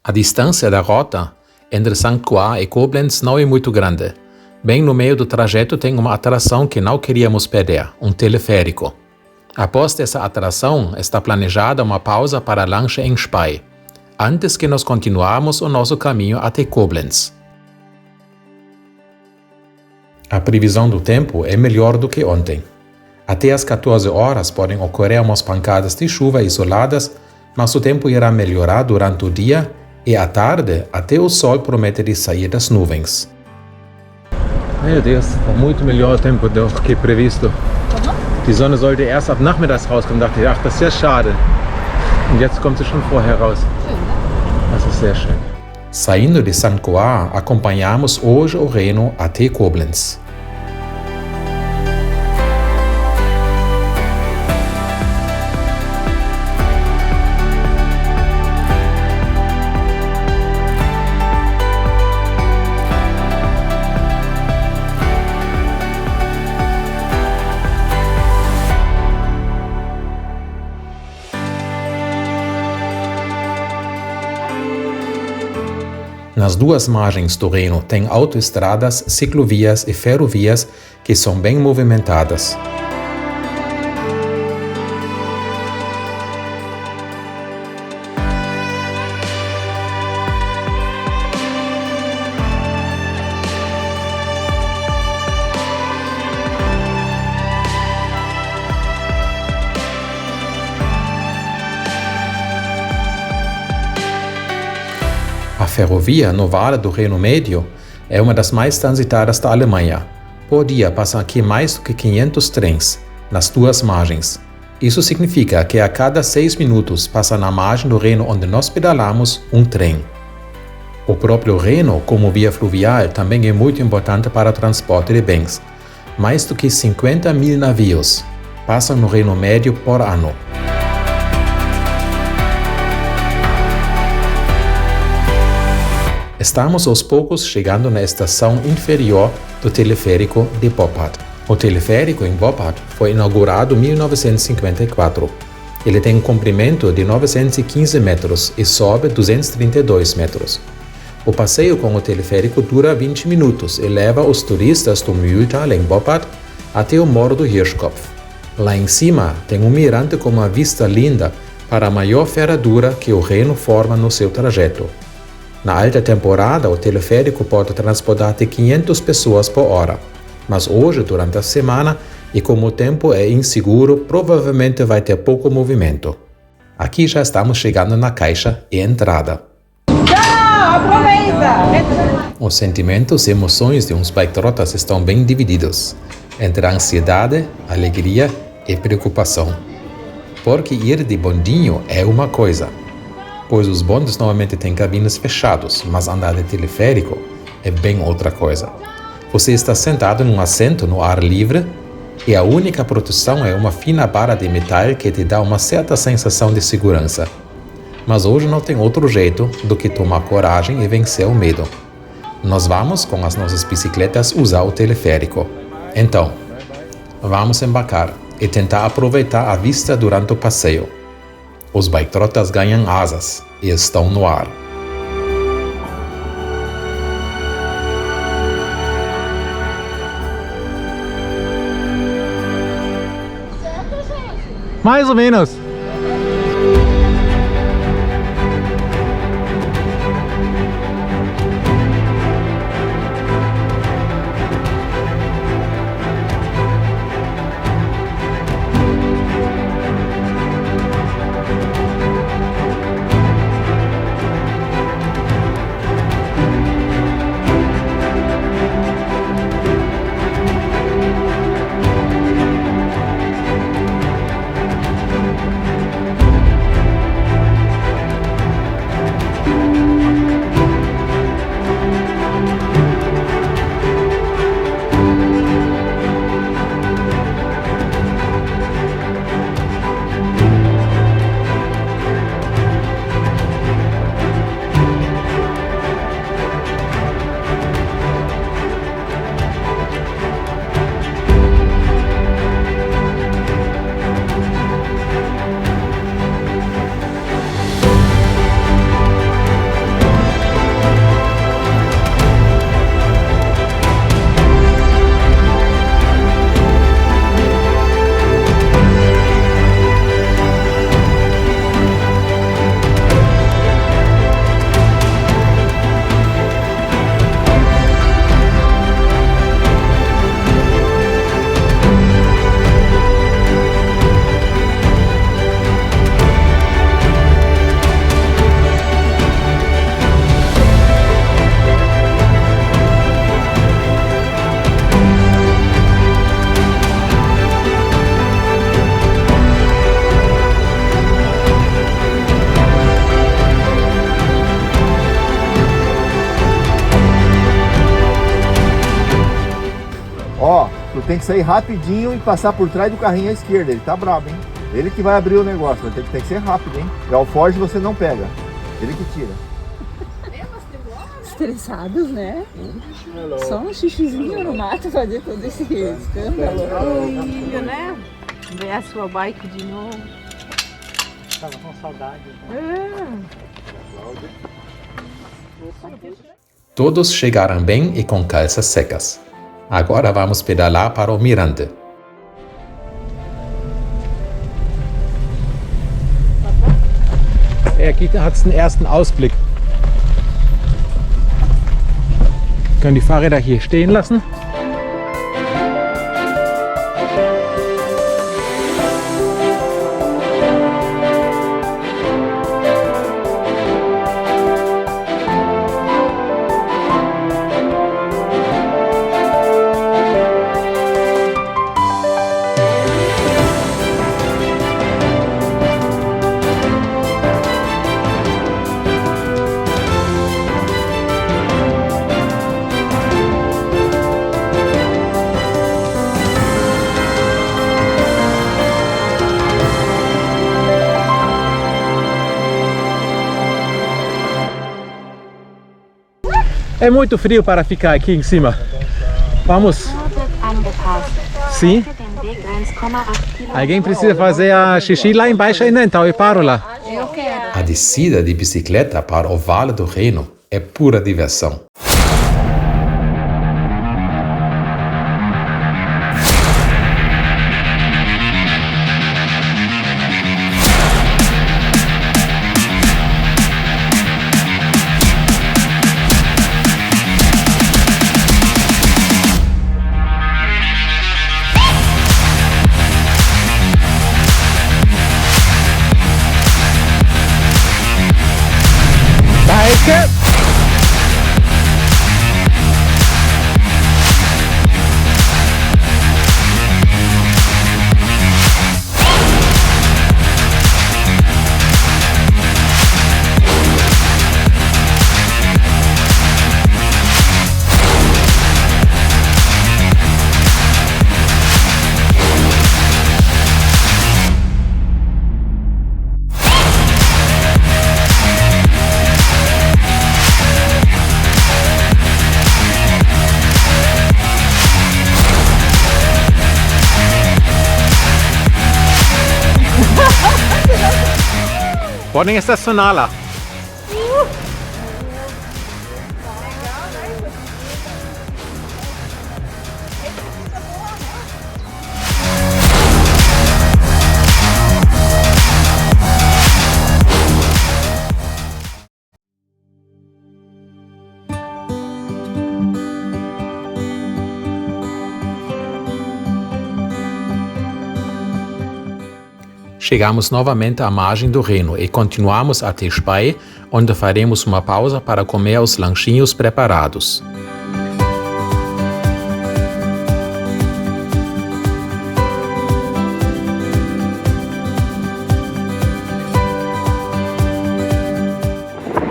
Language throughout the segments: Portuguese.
A distância da rota entre Sant Cugat e Koblenz não é muito grande. Bem no meio do trajeto tem uma atração que não queríamos perder, um teleférico. Após essa atração, está planejada uma pausa para lanche em Spey, antes que nós continuarmos o nosso caminho até Koblenz. A previsão do tempo é melhor do que ontem. Até às 14 horas podem ocorrer umas pancadas de chuva isoladas, mas o tempo irá melhorar durante o dia e à tarde até o sol promete de sair das nuvens. Meu Deus, muito melhor o tempo do que previsto. Die Sonne sollte erst ab nachmittags rauskommen. Dachte ich, ach, das ist ja schade. Und jetzt kommt sie schon vorher raus. Das ist sehr schön. Saindo de Sant Cugat, acompanhamos hoje o Reno até Koblenz. Nas duas margens do Reno tem autoestradas, ciclovias e ferrovias que são bem movimentadas. A ferrovia no Vale do Reno Médio é uma das mais transitadas da Alemanha. Por dia passam aqui mais do que 500 trens, nas duas margens. Isso significa que a cada 6 minutos passa na margem do Reno onde nós pedalamos um trem. O próprio Reno, como via fluvial, também é muito importante para o transporte de bens. Mais do que 50 mil navios passam no Reno Médio por ano. Estamos aos poucos chegando na estação inferior do teleférico de Boppard. O teleférico em Boppard foi inaugurado em 1954. Ele tem um comprimento de 915 metros e sobe 232 metros. O passeio com o teleférico dura 20 minutos e leva os turistas do Mühltal, em Boppard, até o Morro do Hirschkopf. Lá em cima tem um mirante com uma vista linda para a maior ferradura que o Reno forma no seu trajeto. Na alta temporada, o teleférico pode transportar até 500 pessoas por hora, mas hoje, durante a semana, e como o tempo é inseguro, provavelmente vai ter pouco movimento. Aqui já estamos chegando na caixa e entrada. Os sentimentos e emoções de uns biketrotters estão bem divididos, entre ansiedade, alegria e preocupação. Porque ir de bondinho é uma coisa, pois os bondes normalmente têm cabines fechadas, mas andar de teleférico é bem outra coisa. Você está sentado num assento no ar livre e a única proteção é uma fina barra de metal que te dá uma certa sensação de segurança. Mas hoje não tem outro jeito do que tomar coragem e vencer o medo. Nós vamos, com as nossas bicicletas, usar o teleférico. Então, vamos embarcar e tentar aproveitar a vista durante o passeio. Os biketrotters ganham asas e estão no ar. Mais ou menos. tem que sair rapidinho e passar por trás do carrinho à esquerda. Ele tá brabo, hein? Ele que vai abrir o negócio, tem que ser rápido, hein? E alforge você não pega. Ele que tira. Estressados, né? Só um xixizinho no mato fazer todo esse escândalo. Filho, né? Ver a sua bike de novo. Tava com saudade. Todos chegaram bem e com calças secas. Agora vamos pedalar para o Mirante. Aqui hat es den ersten Ausblick. Wir können die Fahrräder hier stehen lassen. É muito frio para ficar aqui em cima. Vamos. Sim. Alguém precisa fazer a xixi lá embaixo ainda, então eu paro lá. A descida de bicicleta para o Vale do Reno é pura diversão. Podem estacionar lá. Chegamos novamente à margem do Reno e continuamos até Spey, onde faremos uma pausa para comer os lanchinhos preparados.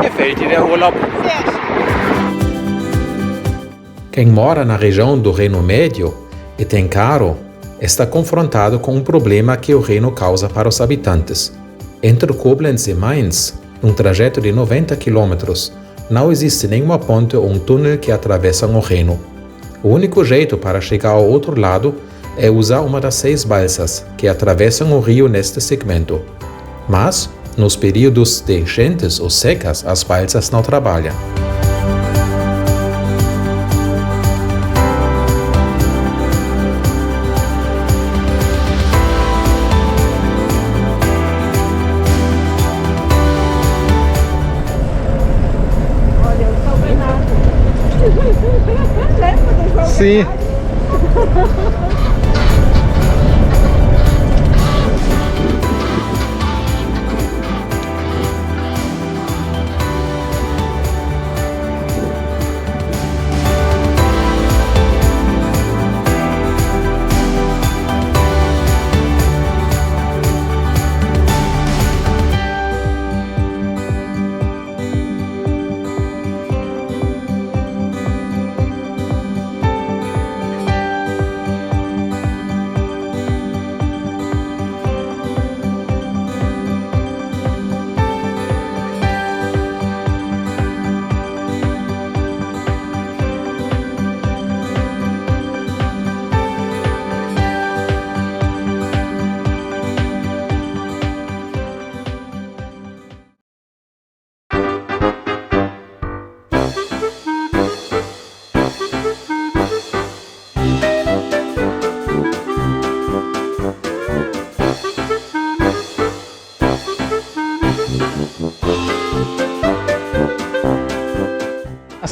Gefällt dir der Urlaub? Quem mora na região do Reno Médio e tem carro está confrontado com um problema que o Reno causa para os habitantes. Entre Koblenz e Mainz, num trajeto de 90 km, não existe nenhuma ponte ou um túnel que atravessam o Reno. O único jeito para chegar ao outro lado é usar uma das 6 balsas que atravessam o rio neste segmento. Mas, nos períodos de enchentes ou secas, as balsas não trabalham. Sim.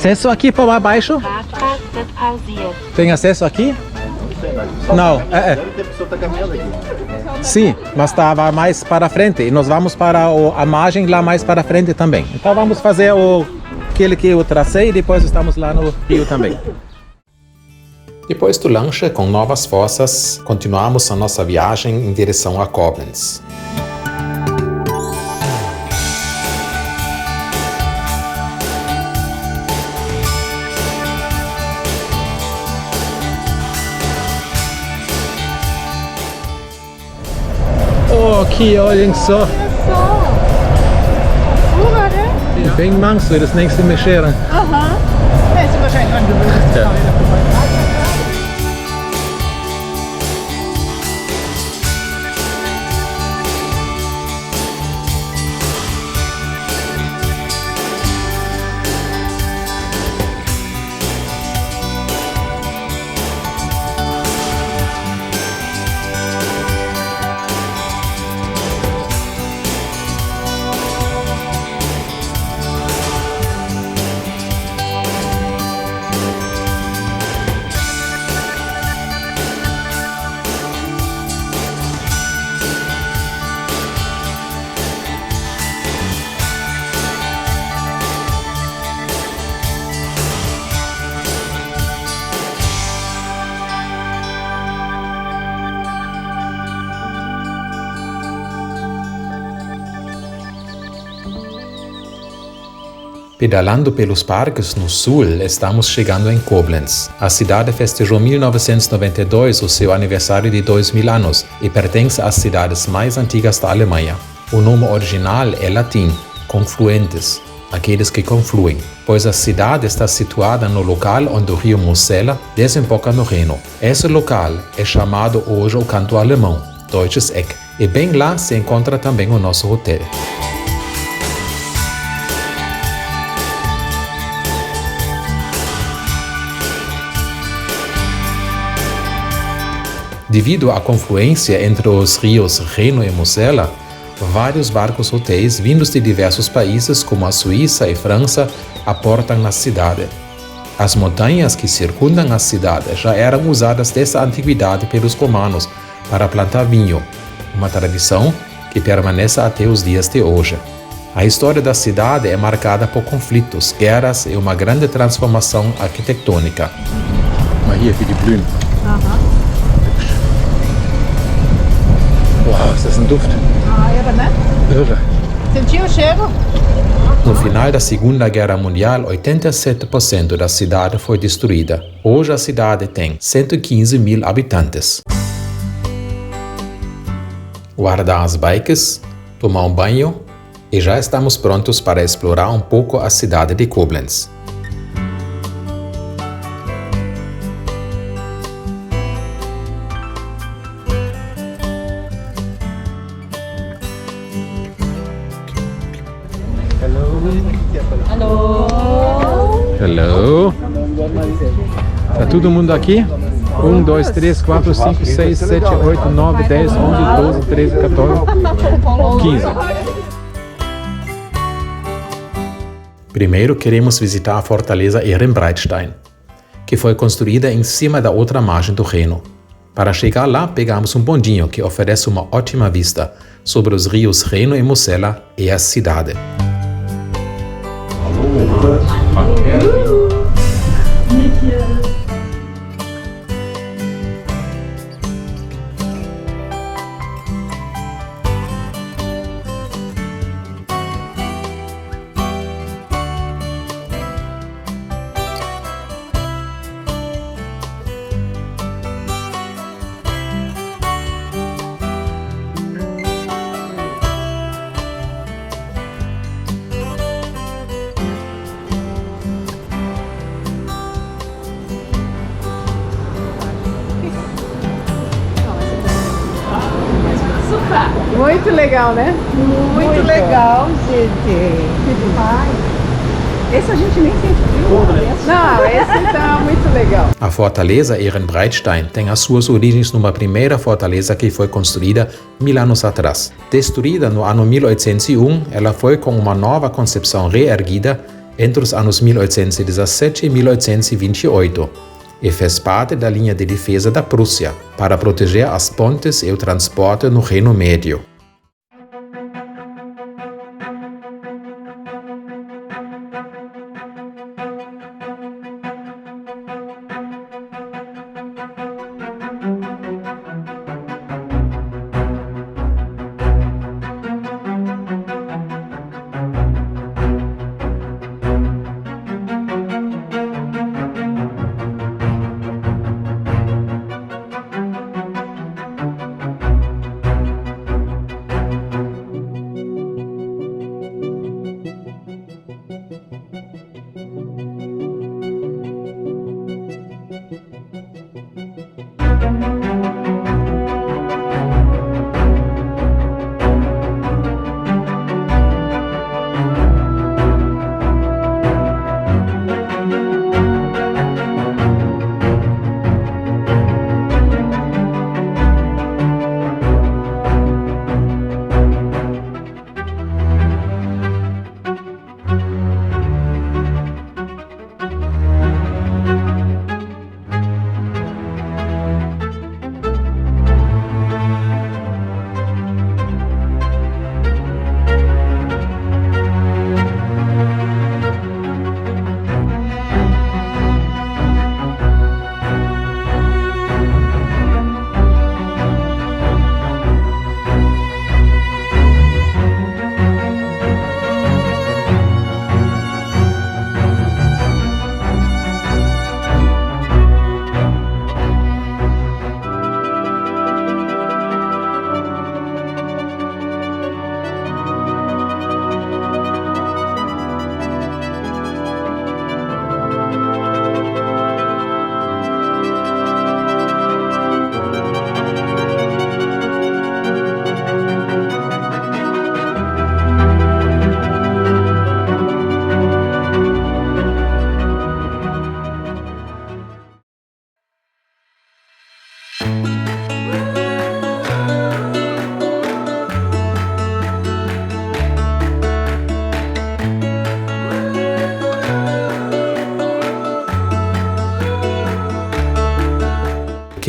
acesso aqui para lá baixo? Tem acesso aqui? Não, Deve ter pessoa que tá caminhando aqui. sim, mas estava mais para frente e nós vamos para a margem lá mais para frente também. Então vamos fazer aquele que eu tracei e depois estamos lá no rio também. Depois do lanche com novas forças, continuamos a nossa viagem em direção a Koblenz. Oh, aqui, olhem só. É bem manso, eles nem se mexeram. Esse wahrscheinlich angewöhnt. Pedalando pelos parques no sul, estamos chegando em Koblenz. A cidade festejou em 1992 o seu aniversário de 2000 anos e pertence às cidades mais antigas da Alemanha. O nome original é latim, confluentes, aqueles que confluem, pois a cidade está situada no local onde o rio Mosela desemboca no Reno. Esse local é chamado hoje o Canto Alemão, Deutsches Eck, e bem lá se encontra também o nosso hotel. Devido à confluência entre os rios Reno e Mosela, vários barcos hotéis vindos de diversos países como a Suíça e França aportam na cidade. As montanhas que circundam a cidade já eram usadas desde a antiguidade pelos romanos para plantar vinho, uma tradição que permanece até os dias de hoje. A história da cidade é marcada por conflitos, guerras e uma grande transformação arquitetônica. Mal hier für die Blumen. Wow, ist das ein Duft? Irre, né? Irre. Sentiu o cheiro? No final da Segunda Guerra Mundial, 87% da cidade foi destruída. Hoje a cidade tem 115 mil habitantes. Guardar as bikes, tomar um banho e já estamos prontos para explorar um pouco a cidade de Koblenz. Hello. Tá todo mundo aqui? 1, 2, 3, 4, 5, 6, 7, 8, 9, 10, 11, 12, 13, 14, 15. Primeiro queremos visitar a fortaleza Ehrenbreitstein, que foi construída em cima da outra margem do Reno. Para chegar lá, pegamos um bondinho que oferece uma ótima vista sobre os rios Reno e Mosela e a cidade. Muito legal, né? Muito legal, gente. Esse a gente nem sente frio. Não, esse tá muito legal. A fortaleza Ehrenbreitstein tem as suas origens numa primeira fortaleza que foi construída 1000 anos atrás. Destruída no ano 1801, ela foi com uma nova concepção reerguida entre os anos 1817 e 1828 e fez parte da linha de defesa da Prússia para proteger as pontes e o transporte no Reno Médio.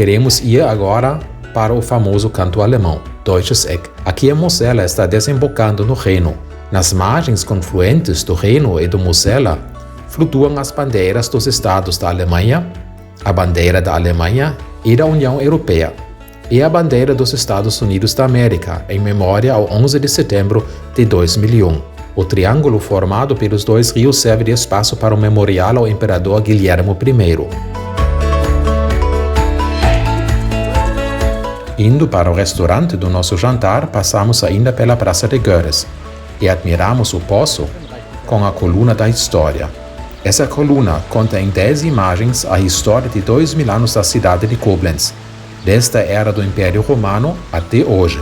Queremos ir agora para o famoso canto alemão, Deutsches Eck. Aqui a Mosela está desembocando no Reno. Nas margens confluentes do Reno e do Mosela, flutuam as bandeiras dos estados da Alemanha, a bandeira da Alemanha e da União Europeia, e a bandeira dos Estados Unidos da América, em memória ao 11 de setembro de 2001. O triângulo formado pelos dois rios serve de espaço para um memorial ao imperador Guilherme I. Indo para o restaurante do nosso jantar, passamos ainda pela Praça de Görres e admiramos o poço com a coluna da história. Essa coluna conta em 10 imagens a história de 2000 anos da cidade de Koblenz, desde a era do Império Romano até hoje.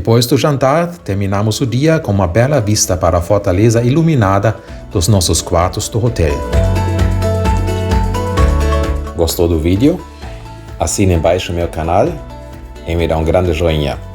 Depois do jantar, terminamos o dia com uma bela vista para a fortaleza iluminada dos nossos quartos do hotel. Gostou do vídeo? Assine embaixo meu canal e me dá um grande joinha.